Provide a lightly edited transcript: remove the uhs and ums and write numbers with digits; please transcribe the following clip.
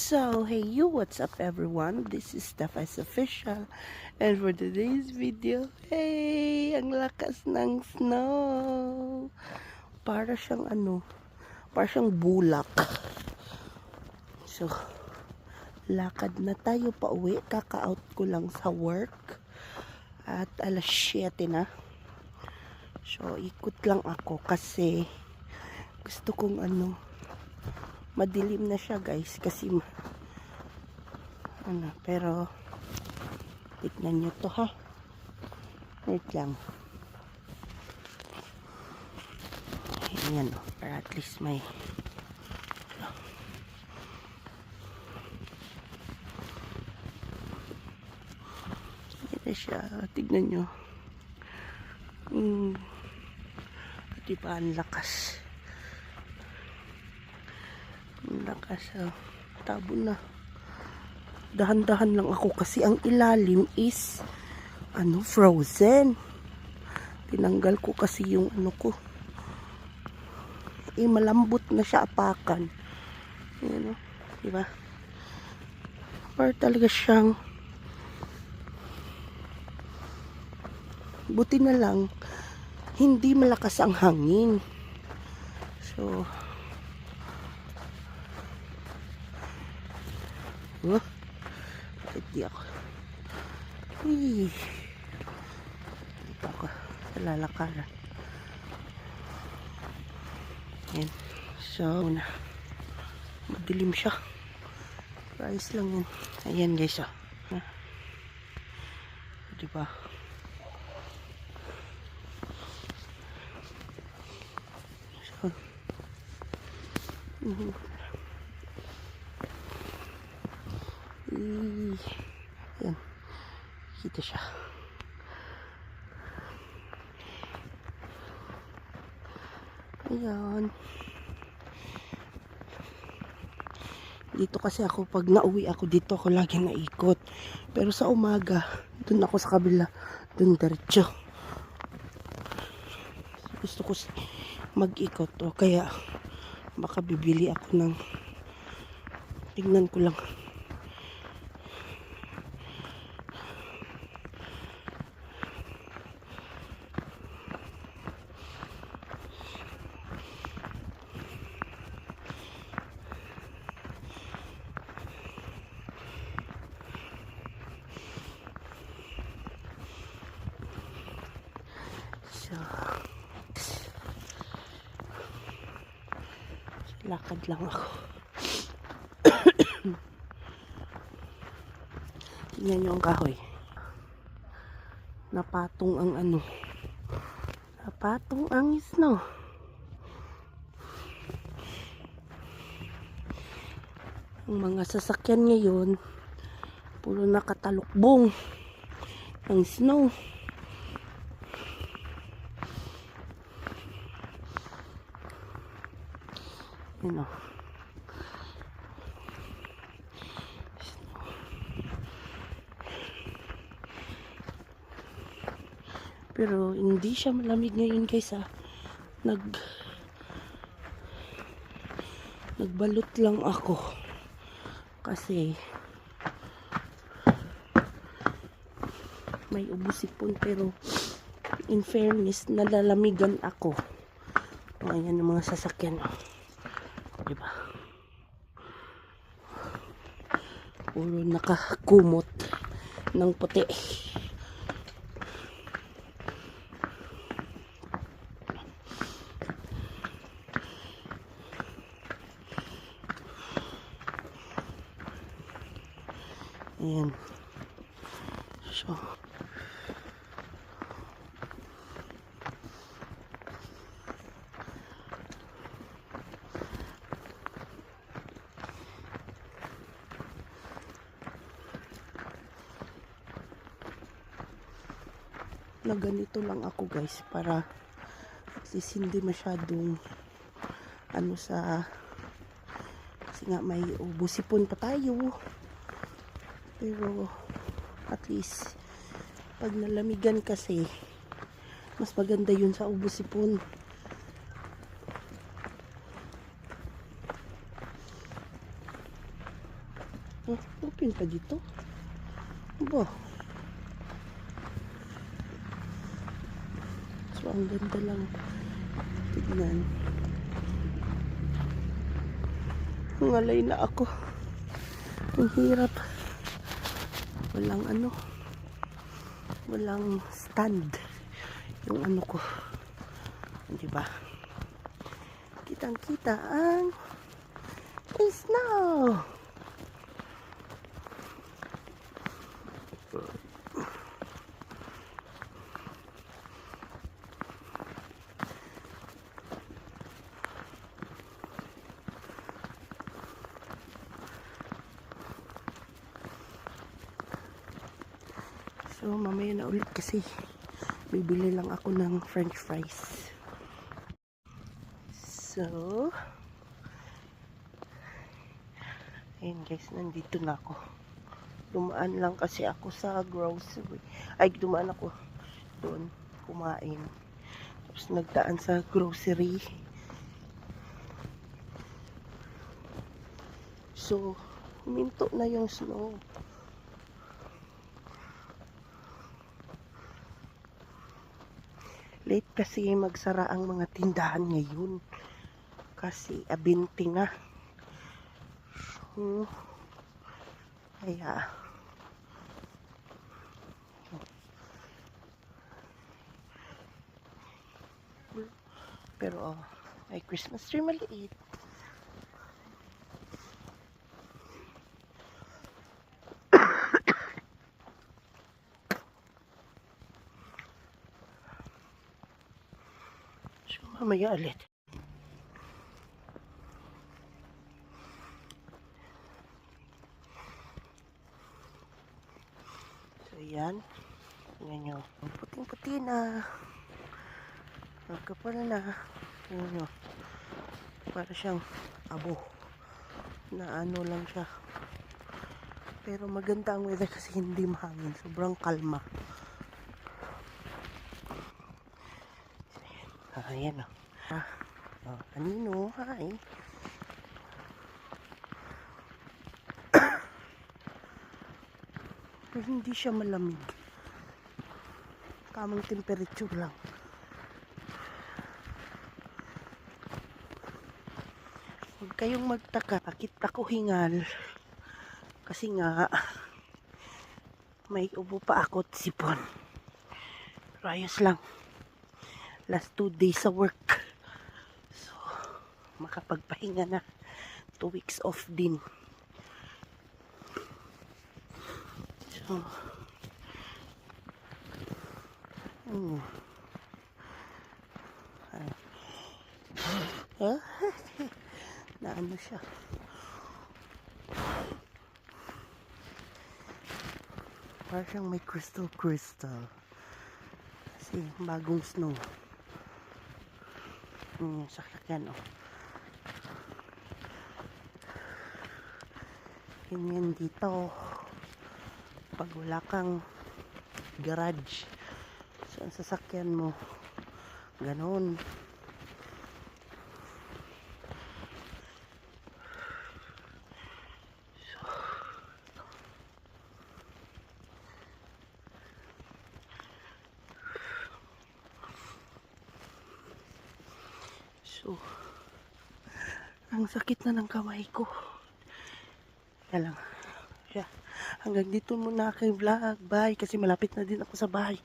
So, hey you, what's up everyone? This is Steph Official. And for today's video, hey, ang lakas ng snow. Para siyang para siyang bulak. So, lakad na tayo pa uwi. Kaka-out ko lang sa work. At alas 7 na. So, ikot lang ako kasi gusto kong madilim na siya guys kasi pero tignan nyo to ha, wait lang, ayan para at least may ayan siya, tignan nyo. Diba ang lakas, tabo na. Dahan-dahan lang ako kasi ang ilalim is frozen. Tinanggal ko kasi yung ko. Malambot na siya apakan. Ayan diba? Para talaga siyang buti na lang hindi malakas ang hangin. So hindi ako dito ako lalakaran. Ayan. So madilim siya, price lang yun. Ayan guys diba so ayan, kita siya. Ayan, dito kasi ako pag nauwi ako dito ako lagi naikot, pero sa umaga dun ako sa kabila, dun diretso. Gusto ko mag-ikot o kaya baka bibili ako ng, tignan ko lang. So, lakad lang ako. Tingnan nyo ang kahoy. Napatong ang napatong ang snow. Ang mga sasakyan ngayon puro nakatalukbong ng snow. Pero hindi siya malamig ngayon guys nagbalot lang ako kasi may ubusipon, pero in fairness nalalamigan ako. Ayan yung mga sasakyan diba, puro nakakumot ng puti. Ayan. So na ganito lang ako guys para at least hindi masyadong kasi nga may ubusipon pa tayo, pero at least pag nalamigan kasi mas maganda yun sa ubusipon. Open pa dito. Aba. So, ang ganda lang. Tignan. Ngalay na ako. Ang hirap. Walang ano. Walang stand. Yung ano ko. Diba? Kitang-kita ang snow. So, mamaya na ulit kasi bibili lang ako ng french fries. So, ayun guys, nandito na ako. Dumaan lang kasi ako sa grocery. Ay, dumaan ako doon kumain. Tapos nagdaan sa grocery. So, huminto na yung snow. Late kasi magsara ang mga tindahan ngayon. Kasi abinti na. So, kaya pero may Christmas tree maliit. So, mamaya ulit. So, yan. Tingnan nyo. Puting-puti na. Magkapal na. Tingnan nyo. Para siyang abo. Na ano lang siya. Pero maganda ang weather kasi hindi mahangin. Sobrang kalma. Ayan o. Kanino? Hi. Pero hindi siya malamig. Tamang temperature lang. Huwag kayong magtaka. Bakit ako hingal? Kasi nga, may ubo pa ako at sipon. Pero ayos lang. Last 2 days sa work. So, makapagpahinga na. 2 weeks off din. So, na ano siya. Parang siyang may crystal. Kasi bagong snow. Sakyan o. Ganyan dito. Pag wala kang garage sa sasakyan mo. Ganon. So, ang sakit na ng kamay ko. Kaya lang. Hanggang dito muna aking vlog. Bye. Kasi malapit na din ako sa bahay.